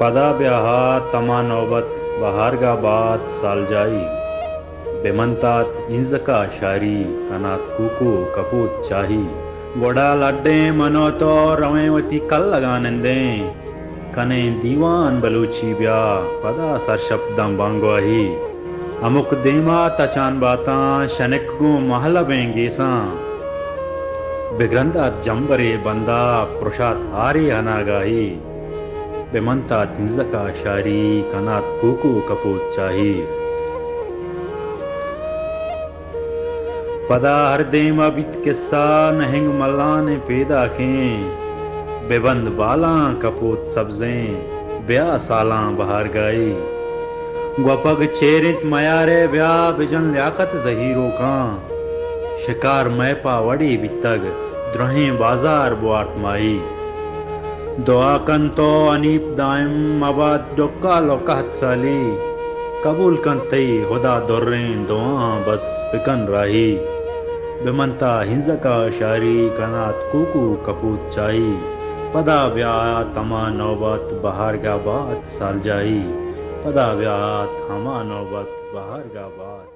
पदा ब्याहा तमा नौबत बहार गा बात साल जाई बेमंतात इंजका शारी कनात कुकू कपूत चाही गोड़ा लड्डे मनो तो रवेवती कल लगानंदे कने दीवान बलूची ब्या पदा सरशब्दम बांगवाही अमुक देमा तचान बाता शनक गु महला बेंगेसा बिग्रंदा जंबरे बंदा पुरुषात हारी हनागाही बेमंता तिंजका शारी कनात कुकू कपूत चाही पदा हर देम अबित किस्सा नहिंग मल्ला ने पैदा के बेबंद बाला कपूत सब्जें ब्या साला बहार गाई ग्वपग चेरित मयारे ब्या बिजन लियाकत जहीरों का शिकार मैपा वड़ी बितग द्रोहे बाजार बुआर्त माई दुआ कन तो अनीप दाइम मबाद डोक्का लोकात साली कबूल कन तई खुदा दुर्रें दुआ बस फिकन राही बेमंता हिंजका शारी कनात कुकू कपूत चाई पदा ब्या तमा नौबत बहार गा बात साल जाई पदा ब्या थमा नौबत बहार गा बात